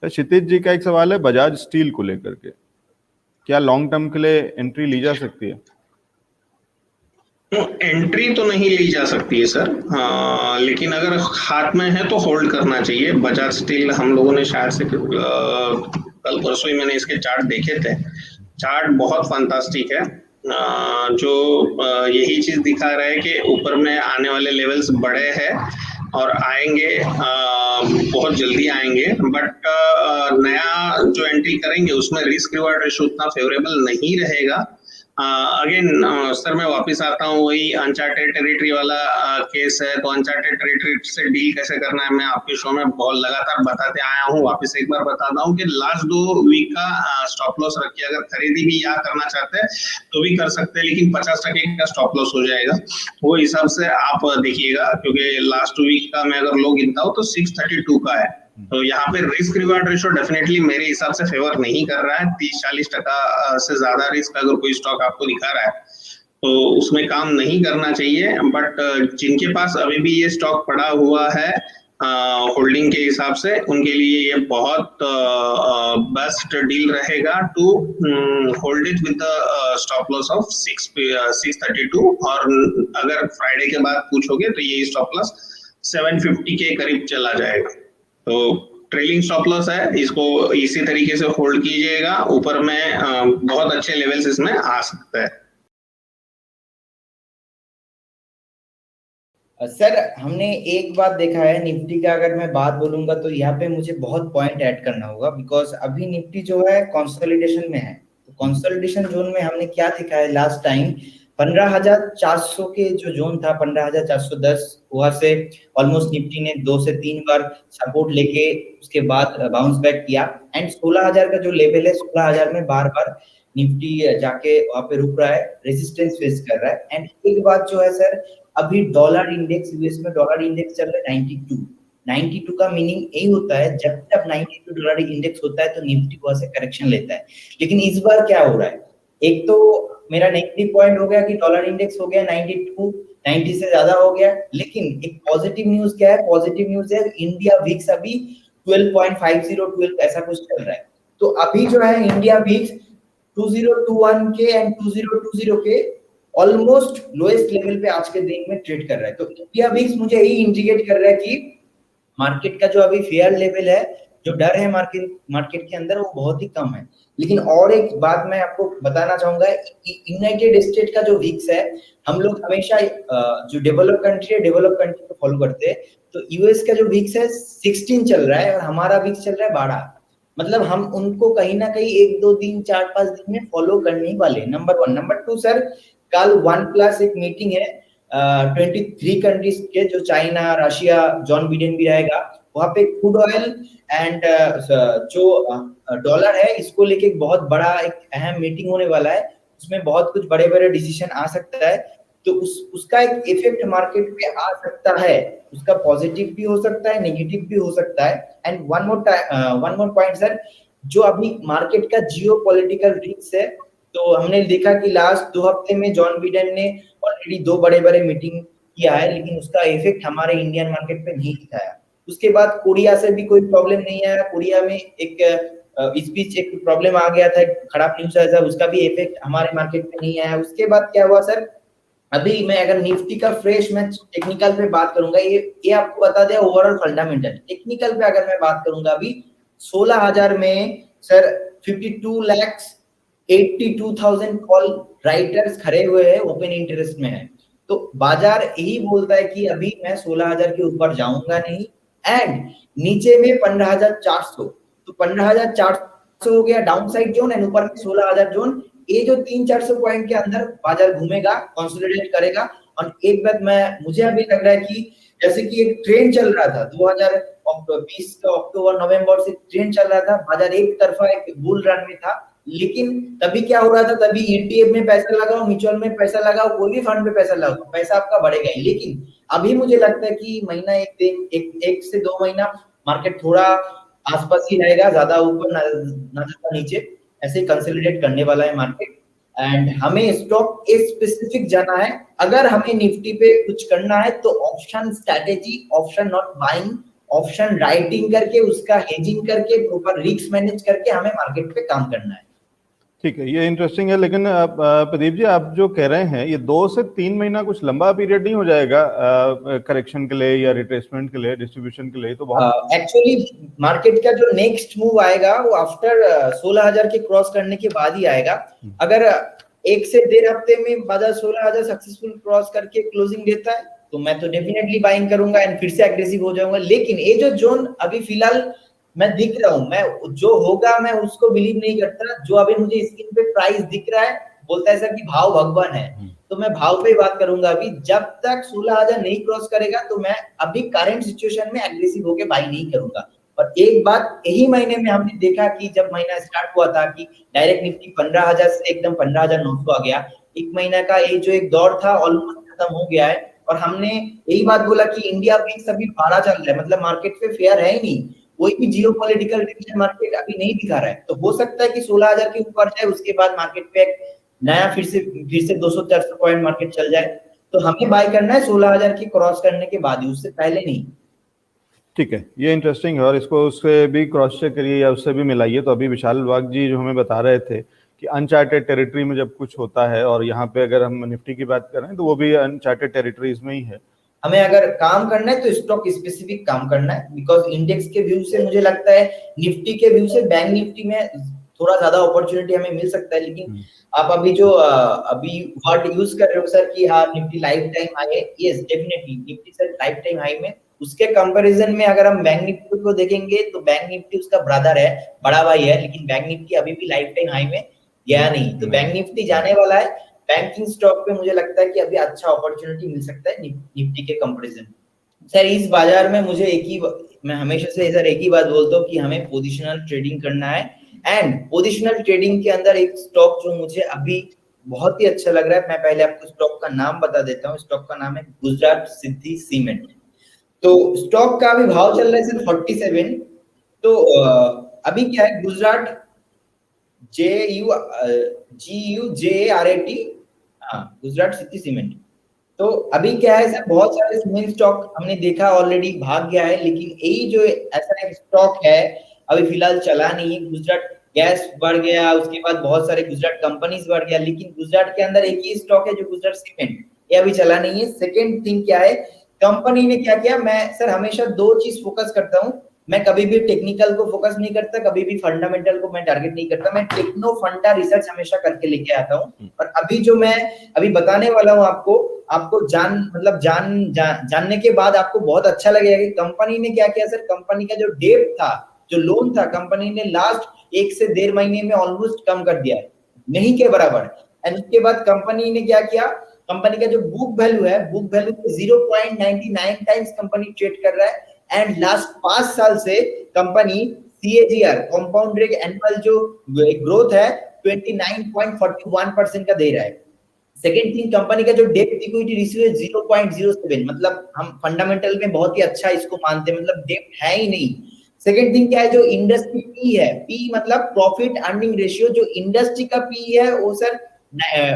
तो क्षितिज जी का एक सवाल है बजाज स्टील को लेकर के, क्या लॉन्ग टर्म के लिए एंट्री ली जा सकती है? एंट्री तो नहीं ली जा सकती है सर, लेकिन अगर हाथ में है तो होल्ड करना चाहिए। बजाज स्टील हम लोगों ने शायद से कल परसों ही मैंने इसके चार्ट देखे थे। चार्ट बहुत फंटास्टिक है। जो यही चीज दिखा रहा है कि ऊपर में आने वाले लेवल्स बड़े हैं और आएंगे, बहुत जल्दी आएंगे। बट नया जो एंट्री करेंगे उसमें रिस्क रिवार्ड रेशो उतना फेवरेबल नहीं रहेगा। अगेन सर मैं वापस आता हूँ, वही अनचार्टेड टेरिटरी वाला केस है। तो अनचार्टेड टेरिटरी से डील कैसे करना है मैं आपके शो में बहुत लगातार बताते आया हूँ। वापस एक बार बताता हूँ कि लास्ट 2 वीक का स्टॉप लॉस रख के अगर खरीदी भी या करना चाहते हैं तो भी कर सकते हैं, लेकिन 50% का स्टॉप लॉस हो जाएगा। वो हिसाब से आप देखिएगा, क्योंकि लास्ट 2 वीक का मैं अगर लो गिनता हूँ तो 632 का है। तो यहाँ पे रिस्क रिवार्ड रेशो डेफिनेटली मेरे हिसाब से फेवर नहीं कर रहा है। 30-40% से ज्यादा रिस्क अगर कोई स्टॉक आपको दिखा रहा है तो उसमें काम नहीं करना चाहिए। बट जिनके पास अभी भी ये स्टॉक पड़ा हुआ है होल्डिंग के हिसाब से, उनके लिए ये बहुत बेस्ट डील रहेगा to hold it with stop loss of 632। और अगर फ्राइडे के बाद पूछोगे तो ये स्टॉप लॉस 750 के करीब चला जाएगा। तो ट्रेलिंग स्टॉप लॉस है, इसको इसी तरीके से होल्ड कीजिएगा। ऊपर में बहुत अच्छे लेवल्स इसमें आ सकते हैं। सर हमने एक बात देखा है निफ्टी का, अगर मैं बात बोलूंगा तो यहाँ पे मुझे बहुत पॉइंट ऐड करना होगा, बिकॉज अभी निफ्टी जो है कंसोलिडेशन में है। तो कंसोलिडेशन जोन में हमने क्या देखा है लास्ट टाइम, 15,400 के जो जोन था 15,410, वहां से ऑलमोस्ट निफ्टी ने 2 से 3 बार सपोर्ट लेके उसके बाद बाउंस बैक किया। एंड 16,000 का जो लेवल है, 16,000 में बार बार निफ्टी जाके वहां पे रुक रहा है, रेजिस्टेंस फेस कर रहा है। एंड एक बात जो है सर, अभी डॉलर इंडेक्स, यूएस में डॉलर इंडेक्स चल रहा है 92 का मीनिंग यही होता है जब तक 92 डॉलर इंडेक्स होता है तो निफ्टी वहां से करेक्शन लेता है। लेकिन इस बार क्या हो रहा है, एक तो मेरा नेगेटिव पॉइंट हो गया कि डॉलर इंडेक्स हो गया 92, 90 से ज्यादा हो गया। लेकिन एक पॉजिटिव न्यूज क्या है, पॉजिटिव न्यूज है इंडिया विक्स अभी 12.50 12 ऐसा कुछ चल रहा है। तो अभी जो है इंडिया विक्स 2021 के एंड 2020 के ऑलमोस्ट लोएस्ट लेवल पे आज के दिन में ट्रेड कर रहा है। तो इंडिया विक्स मुझे यही इंडिकेट कर रहा है कि मार्केट का जो अभी फेयर लेवल है, जो डर है मार्केट के अंदर, वो बहुत ही कम है। लेकिन और एक बात मैं आपको बताना चाहूंगा, यूनाइटेड स्टेट का जो विक्स है, हम लोग हमेशा जो डेवलप कंट्री है डेवलप कंट्री को फॉलो करते हैं। तो यूएस का जो विक्स है 16 चल रहा है और हमारा विक्स चल रहा है 12। मतलब हम उनको कहीं ना कहीं 1 2 3 4 5 दिन में फॉलो करने वाले, नंबर 1। नंबर 2 सर, कल 1+ एक मीटिंग है 23 कंट्रीज के, जो चाइना, रशिया, जॉन बिडेन भी रहेगा वहां पे। क्रूड ऑयल एंड जो डॉलर है, इसको लेके एक बहुत बड़ा एक अहम मीटिंग होने वाला है। उसमें बहुत कुछ बड़े बड़े डिसीजन आ सकता है। तो उसका एक इफेक्ट मार्केट पे आ सकता है, उसका पॉजिटिव भी हो सकता है, नेगेटिव भी हो सकता है। And one more point sir, जो अभी मार्केट का जियो पॉलिटिकल रिस्क है, तो हमने देखा कि लास्ट 2 हफ्ते में जॉन बिडेन ने ऑलरेडी 2 बड़े बड़े मीटिंग किया है, लेकिन उसका इफेक्ट हमारे इंडियन मार्केट पे नहीं दिखाया। उसके बाद कोरिया से भी कोई प्रॉब्लम नहीं आया। कोरिया में एक इस बीच एक प्रॉब्लम आ गया था, एक खराब न्यूज आया था, उसका भी इफेक्ट हमारे मार्केट में नहीं आया। उसके बाद क्या हुआ सर, अभी मैं अगर निफ्टी का फ्रेश मैं टेक्निकल पे बात करूंगा, ये आपको बता दे ओवरऑल फंडामेंटल। टेक्निकल पे अगर मैं बात करूंगा, अभी 16,000 में सर 52,82,000 कॉल राइटर्स खड़े हुए हैं, ओपन इंटरेस्ट में है। तो बाजार यही बोलता है कि अभी मैं 16,000 के ऊपर जाऊंगा नहीं। एंड नीचे में 15,400, तो 15,400 हो गया डाउन साइड जोन, एंड ऊपर में 16,000 जोन। ये जो 300-400 पॉइंट के अंदर बाजार घूमेगा, कंसोलिडेट करेगा। और एक बात मुझे अभी लग रहा है कि जैसे कि एक ट्रेंड चल रहा था 2020 का अक्टूबर नवंबर से, ट्रेंड चल रहा था, बाजार एक तरफा एक बुल रन में था। लेकिन तभी क्या हो रहा था, तभी ईटीएफ में पैसा लगाओ, म्यूचुअल में पैसा लगाओ, कोई भी फंड में पैसा लगाओ, पैसा आपका बढ़ेगा ही। लेकिन अभी मुझे लगता है कि महीना एक से 2 महीना मार्केट थोड़ा आसपास ही रहेगा, ज्यादा ऊपर ना ज्यादा नीचे, ऐसे कंसोलिडेट करने वाला है मार्केट। एंड हमें स्टॉक स्पेसिफिक जाना है। अगर हमें निफ्टी पे कुछ करना है तो option strategy, epsilon naught buying, option writing करके, उसका हेजिंग करके, प्रॉपर रिस्क मैनेज करके हमें मार्केट पे काम करना है। ठीक है, ये इंटरेस्टिंग है, लेकिन प्रदीप जी आप जो कह रहे हैं ये 2 से 3 महीना कुछ लंबा पीरियड नहीं हो जाएगा करेक्शन के लिए या रिट्रेसमेंट के लिए, डिस्ट्रीब्यूशन के लिए? तो बहुत एक्चुअली मार्केट का जो नेक्स्ट मूव आएगा वो आफ्टर 16,000 के क्रॉस करने के बाद ही आएगा। अगर 1 से 1.5 हफ्ते में बाजार 16,000 सक्सेसफुल क्रॉस करके क्लोजिंग देता है तो मैं तो डेफिनेटली बाइंग करूंगा एंड फिर से एग्रेसिव हो जाऊंगा। लेकिन ये जो जोन अभी फिलहाल मैं दिख रहा हूं, मैं जो होगा मैं उसको बिलीव नहीं करता। जो अभी मुझे स्क्रीन पे प्राइस दिख रहा है, बोलता है सर कि भाव भगवान है, तो मैं भाव पे ही बात करूंगा। अभी जब तक 16,000 नहीं क्रॉस करेगा तो मैं अभी करंट सिचुएशन में एग्रेसिव होके बाई नहीं करूंगा। और एक बात यही महीने में हमने देखा कि जब महीना स्टार्ट हुआ था कि डायरेक्ट निफ्टी 15,000 से एकदम 15,900 आ गया। एक महीना का ये जो एक दौर था ऑलमोस्ट खत्म हो गया है। और हमने यही बात बोला कि इंडिया पिक्स अभी भाड़ा चल रहा है, मतलब मार्केट पे फेयर है ही नहीं, कोई भी जियोपॉलिटिकल टेंशन मार्केट अभी नहीं दिखा रहा है। तो हो सकता है कि 16,000 के ऊपर जाए, उसके बाद मार्केट पे एक नया फिर से 200-400 पॉइंट मार्केट चल जाए। तो हमें बाय करना है 16,000 की क्रॉस करने के बाद ही, उससे पहले नहीं। ठीक है, ये इंटरेस्टिंग है और इसको उससे भी क्रॉस चेक करिए या उससे भी मिलाइए। तो अभी विशाल वाग जी जो हमें बता रहे थे कि अनचार्टेड टेरिटरी में जब कुछ होता है, और यहाँ पे अगर हम निफ्टी की बात करें तो वो भी अनचार्टेड टेरिटरीज में ही है। हमें अगर काम करना है तो स्टॉक स्पेसिफिक काम करना है, बिकॉज इंडेक्स के व्यू से मुझे लगता है निफ्टी के व्यू से बैंक निफ्टी में थोड़ा ज्यादा अपॉर्चुनिटी हमें मिल सकता है। लेकिन आप अभी जो अभी वर्ड यूज कर रहे हो सर कि हाँ निफ्टी लाइफ टाइम हाई है, yes definitely Nifty sir life time high में। उसके कंपैरिजन में अगर हम बैंक निफ्टी को देखेंगे तो बैंक निफ्टी उसका ब्रदर है, बड़ा भाई है, लेकिन बैंक निफ्टी अभी भी लाइफ टाइम हाई में गया नहीं। तो बैंक निफ्टी जाने वाला है, बैंकिंग स्टॉक पे मुझे लगता है कि अभी अच्छा अपॉर्चुनिटी मिल सकता है निफ्टी के कंपैरिजन। सर इस बाजार में मुझे मैं हमेशा से सर एक ही बात बोलता हूँ कि हमें पोजिशनल ट्रेडिंग करना है। एंड पोजिशनल ट्रेडिंग के अंदर एक स्टॉक जो मुझे अभी बहुत ही अच्छा लग रहा है, मैं पहले आपको स्टॉक का नाम बता देता हूँ। स्टॉक का नाम है गुजरात सिद्धि सीमेंट। तो स्टॉक का अभी भाव चल रहा है सर 47। तो अभी क्या है, गुजरात GUJARAT, हाँ गुजरात सिटी सीमेंट। तो अभी क्या है सर, बहुत सारे सीमेंट स्टॉक हमने देखा ऑलरेडी भाग गया है, लेकिन यही जो ऐसा एक स्टॉक है अभी फिलहाल चला नहीं है। गुजरात गैस बढ़ गया, उसके बाद बहुत सारे गुजरात कंपनीज बढ़ गया, लेकिन गुजरात के अंदर एक ही स्टॉक है जो गुजरात सीमेंट, ये अभी चला नहीं है। सेकेंड थिंग क्या है, कंपनी ने क्या किया, मैं सर हमेशा 2 चीज फोकस करता हूँ। मैं कभी भी टेक्निकल को फोकस नहीं करता, कभी भी फंडामेंटल को मैं टारगेट नहीं करता। मैं टेक्नो फंडा रिसर्च हमेशा करके लेके आता हूँ। और अभी जो मैं अभी बताने वाला हूँ आपको जानने के बाद आपको बहुत अच्छा लगेगा कि कंपनी ने क्या किया सर। कंपनी का जो डेट था, जो लोन था, कंपनी ने लास्ट 1 से 1.5 महीने में ऑलमोस्ट कम कर दिया है, नहीं के बराबर। एंड उसके बाद कंपनी ने क्या किया, कंपनी का जो बुक वैल्यू है, बुक वैल्यू पे 0.99 टाइम्स कंपनी ट्रेड कर रहा है। एंड लास्ट 5 साल से कंपनी CAGR कंपाउंड एनुअल जो ग्रोथ है 29.41% का दे रहा है। सेकेंड थिंग, कंपनी का जो डेट इक्विटी रेशियो है 0.07, मतलब हम फंडामेंटल में बहुत ही अच्छा इसको मानते हैं, मतलब डेट है ही नहीं। सेकेंड थिंग क्या है, जो इंडस्ट्री पी है, पी मतलब प्रॉफिट अर्निंग रेशियो, जो इंडस्ट्री का पी है वो सर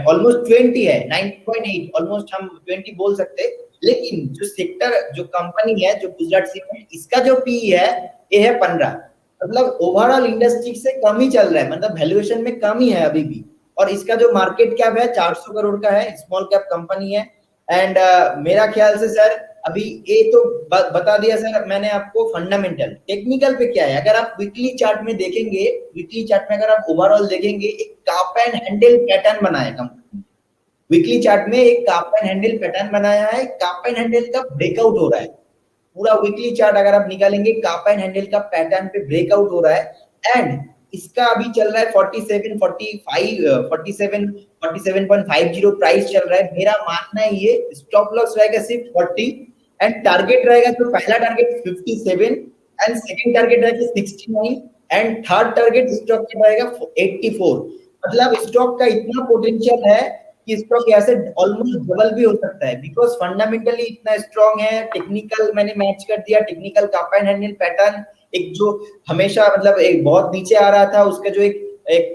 ऑलमोस्ट 20 है, 9.8, ऑलमोस्ट हम 20 बोल सकते हैं। लेकिन जो सेक्टर, जो कंपनी है, जो गुजरात सीमेंट, इसका जो पी है ये है 15, मतलब ओवरऑल इंडस्ट्री से कम ही चल रहा है, मतलब वैल्यूएशन में कम ही है अभी भी। और इसका जो मार्केट कैप है 400 करोड़ का है, स्मॉल कैप कंपनी है। एंड मेरा ख्याल से सर अभी ये तो बता दिया सर मैंने आपको फंडामेंटल। टेक्निकल पे क्या है, अगर आप वीकली चार्ट में देखेंगे, वीकली चार्ट में अगर आप ओवरऑल देखेंगे, एक काप एंड हैंडल पैटर्न बनाया कंपनी। वीकली चार्ट में एक काप एंड हैंडल पैटर्न बनाया है, काप एंड हैंडल का ब्रेकआउट हो रहा है। पूरा वीकली चार्ट अगर आप निकालेंगे, काप एंड हैंडल का पैटर्न पे ब्रेकआउट हो रहा है। एंड इसका अभी चल रहा है 47.50 प्राइस चल रहा है। मेरा मानना है ये स्टॉप लॉस रहेगा सिर्फ 40 एंड टारगेट रहेगा, तो पहला टारगेट 57 एंड सेकंड टारगेट रहेगा 69 एंड थर्ड टारगेट स्टॉक का रहेगा 84। मतलब स्टॉक का इतना पोटेंशियल है कि स्टॉक यहाँ से ऑलमोस्ट डबल भी हो सकता है, बिकॉज फंडामेंटली इतना स्ट्रॉन्ग है। टेक्निकल मैंने मैच कर दिया, technical cup and handle pattern एक जो हमेशा मतलब एक बहुत नीचे आ रहा था, उसका जो एक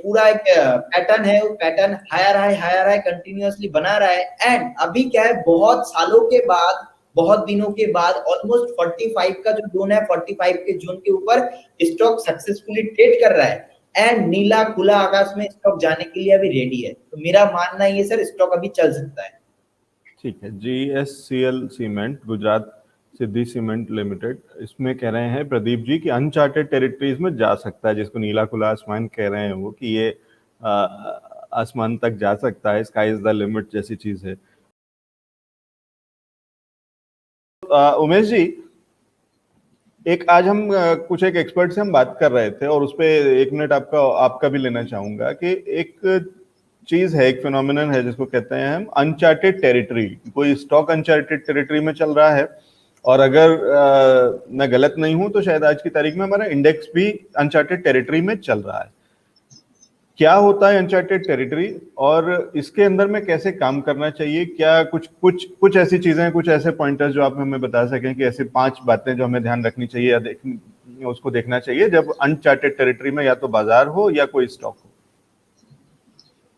पूरा एक पैटर्न है, वो पैटर्न हायर हाई कंटिन्यूअसली बना रहा है। एंड अभी क्या है, बहुत सालों के बाद बहुत दिनों के बाद ऑलमोस्ट 45 का जो जोन है, 45 के जोन के ऊपर स्टॉक सक्सेसफुली ट्रेड कर रहा है एंड नीला खुला आकाश में स्टॉक जाने के लिए अभी रेडी है। तो मेरा मानना ये सर, स्टॉक अभी चल सकता है। ठीक है। GSCL सीमेंट, गुजरात सिद्धि सीमेंट लिमिटेड, इसमें कह रहे हैं प्रदीप जी कि अनचार्टेड टेरिटरीज में जा सकता है, जिसको नीला खुला आसमान कह रहे हैं वो, कि ये आसमान तक जा सकता है, स्काई इज द लिमिट जैसी चीज है। उमेश जी, एक आज हम कुछ एक एक्सपर्ट से हम बात कर रहे थे और उस पर 1 मिनट आपका भी लेना चाहूंगा कि एक चीज है, एक फिनोमिनन है जिसको कहते हैं हम अनचार्टेड टेरिटरी। कोई स्टॉक अनचार्टेड टेरिटरी में चल रहा है और अगर मैं गलत नहीं हूं तो शायद आज की तारीख में हमारा इंडेक्स भी अनचार्टेड टेरिटरी में चल रहा है। क्या होता है अनचार्टेड टेरिटरी और इसके अंदर में कैसे काम करना चाहिए? क्या कुछ ऐसी चीजें, कुछ ऐसे पॉइंटर्स जो आप हमें बता सकें कि ऐसे 5 बातें जो हमें ध्यान रखनी चाहिए या उसको देखना चाहिए जब अनचार्टेड टेरिटरी में या तो बाजार हो या कोई स्टॉक हो?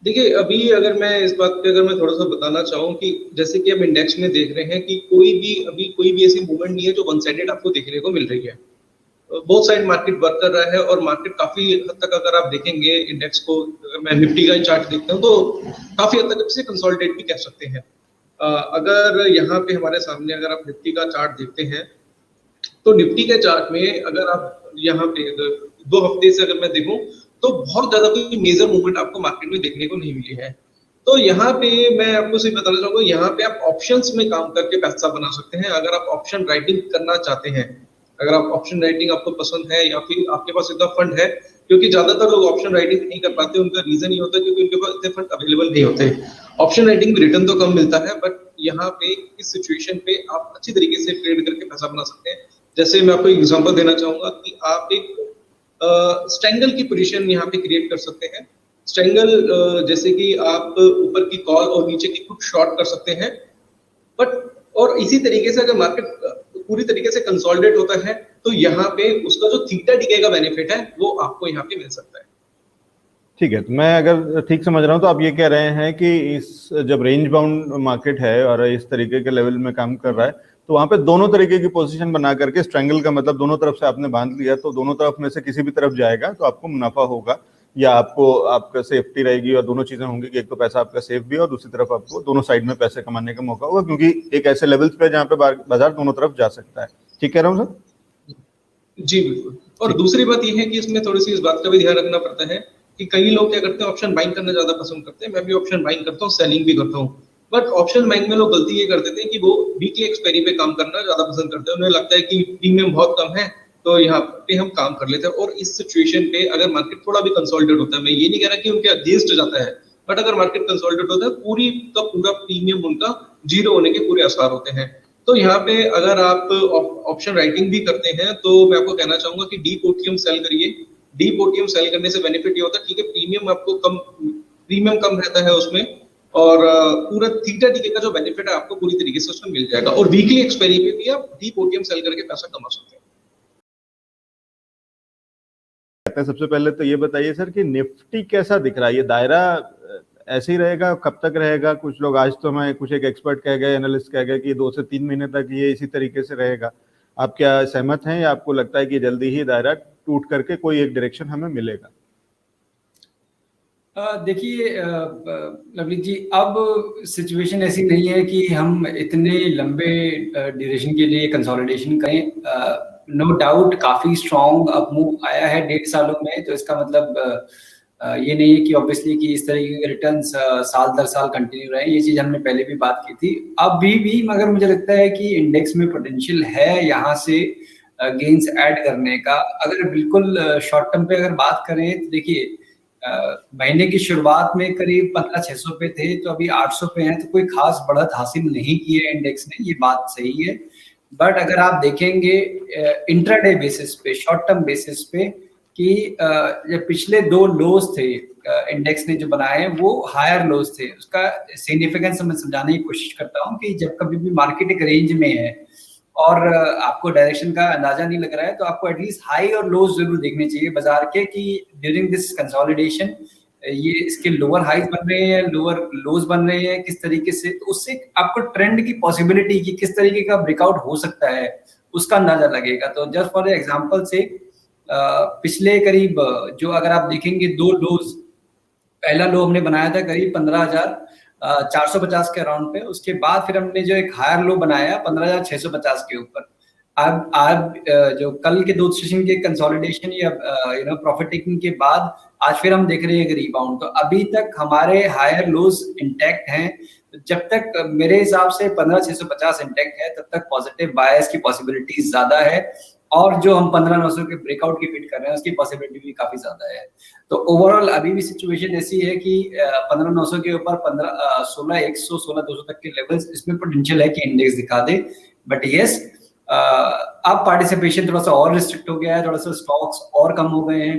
देखिए, अभी अगर मैं इस बात पे मैं थोड़ा सा बताना चाहूँ कि जैसे कि हम इंडेक्स में देख रहे हैं कि कोई भी ऐसी मूवमेंट नहीं है जो वन साइडेड आपको देखने को मिल रही है। बोथ साइड मार्केट वर्क कर रहा है और मार्केट काफी हद तक, अगर आप देखेंगे इंडेक्स को, अगर मैं निफ्टी का चार्ट देखता हूँ तो काफी हद तक इसे कंसोलिडेट भी कह सकते हैं। अगर यहाँ पे हमारे सामने अगर आप निफ्टी का चार्ट देखते हैं तो निफ्टी के चार्ट में अगर आप यहाँ पे 2 हफ्ते से अगर मैं देखूं तो बहुत ज्यादा कोई मेजर मूवमेंट आपको मार्केट में देखने को नहीं मिली है। तो यहाँ पे मैं आपको सिर्फ बताना चाहूंगा, यहाँ पे आप ऑप्शंस में काम करके पैसा बना सकते हैं। अगर आप ऑप्शन राइटिंग करना चाहते हैं, अगर आप ऑप्शन राइटिंग आपको पसंद है या फिर आपके पास इतना फंड है, क्योंकि ज्यादातर लोग ऑप्शन राइटिंग नहीं कर पाते, उनका रीजन ये होता है क्योंकि उनके पास इतने फंड अवेलेबल नहीं होते। ऑप्शन राइटिंग में रिटर्न तो कम मिलता है, बट यहाँ पे इस सिचुएशन पे आप अच्छी तरीके से ट्रेड करके पैसा बना सकते हैं। जैसे मैं आपको एक एग्जांपल देना चाहूंगा कि आप एक स्ट्रैंगल की पोजीशन यहाँ पे क्रिएट कर सकते हैं। स्ट्रैंगल जैसे कि आप ऊपर की कॉल और नीचे की पुट शॉर्ट कर सकते हैं, बट और इसी तरीके से अगर मार्केट पूरी तरीके से कंसोलिडेट होता है तो यहाँ पे उसका जो थीटा डीके का बेनिफिट है वो आपको यहाँ पे मिल सकता है। ठीक है, तो मैं अगर ठीक समझ रहा हूँ तो आप ये कह रहे हैं कि इस जब रेंज बाउंड मार्केट है और इस तरीके के लेवल में काम कर रहा है तो वहां पे दोनों तरीके की पोजीशन बना करके, स्ट्रैंगल का मतलब दोनों तरफ से आपने बांध लिया तो दोनों तरफ में से किसी भी तरफ जाएगा तो आपको मुनाफा होगा या आपका सेफ्टी रहेगी, और दोनों चीजें होंगी कि एक तो पैसा आपका सेफ भी है और दूसरी तरफ आपको दोनों साइड में पैसे कमाने का मौका होगा, क्योंकि एक ऐसे लेवल्स पे जहाँ पे बाजार दोनों तरफ जा सकता है। ठीक कह रहा हूँ सर? जी बिल्कुल। और दूसरी बात यह है कि इसमें थोड़ी सी इस बात का भी ध्यान रखना पड़ता है कि कई लोग क्या करते हैं, ऑप्शन बाइंग करना ज्यादा पसंद करते हैं। मैं भी ऑप्शन बाइंग करता हूँ, सेलिंग भी करता हूँ, बट ऑप्शन बाइंग में लोग गलती ये कर देते हैं कि वो वीकली एक्सपायरी पे काम करना ज्यादा पसंद करते हैं। उन्हें लगता है कि प्रीमियम बहुत कम है तो यहाँ पे हम काम कर लेते हैं। और इस सिचुएशन पे अगर मार्केट थोड़ा भी कंसोलिडेट होता है, मैं ये नहीं कह रहा कि उनके अगेंस्ट जाता है, बट अगर मार्केट कंसोलिडेट होता है पूरी का पूरा प्रीमियम उनका जीरो होने के पूरे आसार होते हैं। तो यहाँ पे अगर आप ऑप्शन राइटिंग भी करते हैं तो मैं आपको कहना चाहूंगा कि डीप ओटीएम सेल करिए। डीप ओटीएम सेल करने से बेनिफिट ये होता है, ठीक है, प्रीमियम कम रहता है उसमें, और पूरा थीटा डीके का जो बेनिफिट है आपको पूरी तरीके से उसमें मिल जाएगा। और वीकली एक्सपायरी पे भी आप डीप ओटीएम सेल करके पैसा कमा सकते हैं। सबसे पहले तो ये बताइए सर कि निफ्टी कैसा दिख रहा है? ये दायरा ऐसे ही रहेगा, कब तक रहेगा? कुछ लोग, आज तो मैं कुछ एक एक्सपर्ट कह गए, एनालिस्ट कह गए कि 2 से 3 महीने तक ये इसी तरीके से रहेगा। आप क्या सहमत हैं या आपको लगता है कि जल्दी ही दायरा टूट करके कोई एक डायरेक्शन हमें मिलेगा? देखिए लवली जी, अब सिचुएशन ऐसी नहीं है कि हम इतने लंबे ड्यूरेशन के लिए कंसोलिडेशन करें। नो डाउट काफी स्ट्रॉन्ग अप मूव आया है 1.5 सालों में, तो इसका मतलब ये नहीं है कि ऑब्वियसली कि इस तरीके के रिटर्न्स साल दर साल कंटिन्यू रहे। ये चीज हमने पहले भी बात की थी, अभी भी, मगर मुझे लगता है कि इंडेक्स में पोटेंशियल है यहाँ से गेन्स ऐड करने का। अगर बिल्कुल शॉर्ट टर्म पे अगर बात करें तो देखिए, महीने की शुरुआत में करीब 1500-600 पे थे, तो अभी 800 पे हैं, तो कोई खास बढ़त हासिल नहीं की है इंडेक्स ने, ये बात सही है। बट अगर आप देखेंगे इंट्राडे बेसिस पे, शॉर्ट टर्म बेसिस पे, कि जब पिछले 2 लोज थे इंडेक्स ने जो बनाए हैं वो हायर लोज थे, उसका सिग्निफिकेंस मैं समझाने की कोशिश करता हूँ कि जब कभी भी मार्केट एक रेंज में है और आपको डायरेक्शन का अंदाजा नहीं लग रहा है तो आपको एटलीस्ट हाई और लोज जरूर देखने चाहिए बाजार के, कि ड्यूरिंग दिस कंसोलिडेशन ये इसके लोअर हाइज बन रहे हैं, लोअर लोज बन रहे हैं, किस तरीके से, तो उससे आपको ट्रेंड की पॉसिबिलिटी की किस तरीके का ब्रेकआउट हो सकता है उसका अंदाजा लगेगा। तो जस्ट फॉर एग्जांपल से पिछले करीब जो अगर आप देखेंगे 2 लोज, पहला लो हमने बनाया था करीब 15,450 के अराउंड पे, उसके बाद फिर हमने जो एक हायर लो बनाया 15,650 के ऊपर। अब जो कल के 2 सेशन के कंसोलिडेशन या प्रॉफिट टेकिंग के बाद आज फिर हम देख रहे हैं एक रिबाउंड। तो अभी तक हमारे हायर लोज इंटैक्ट हैं, जब तक मेरे हिसाब से 15,650 इंटैक्ट है तब तक पॉजिटिव बायस की पॉसिबिलिटी ज्यादा है, और जो हम 15,900 के ब्रेकआउट की वेट कर रहे हैं उसकी पॉसिबिलिटी भी काफी ज्यादा है। तो ओवरऑल अभी भी सिचुएशन ऐसी है कि 15,900 के ऊपर 16,100 16,200 तक के लेवल्स, इसमें पोटेंशियल है कि इंडेक्स दिखा दे। बट यस, अब पार्टिसिपेशन थोड़ा सा और रिस्ट्रिक्ट हो गया है, थोड़ा सा स्टॉक्स और कम हो गए हैं,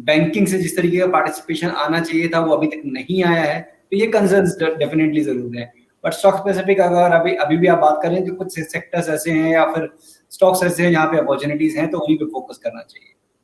बैंकिंग से जिस तरीके का पार्टिसिपेशन आना चाहिए था वो अभी तक नहीं आया है, तो ये कंसर्न्स डेफिनेटली जरूर है। बट स्टॉक स्पेसिफिक अगर अभी भी आप बात करें तो कुछ सेक्टर्स ऐसे हैं या फिर स्टॉक्स ऐसे हैं जहाँ पे अपॉर्चुनिटीज हैं, तो उन्हीं पे फोकस करना चाहिए।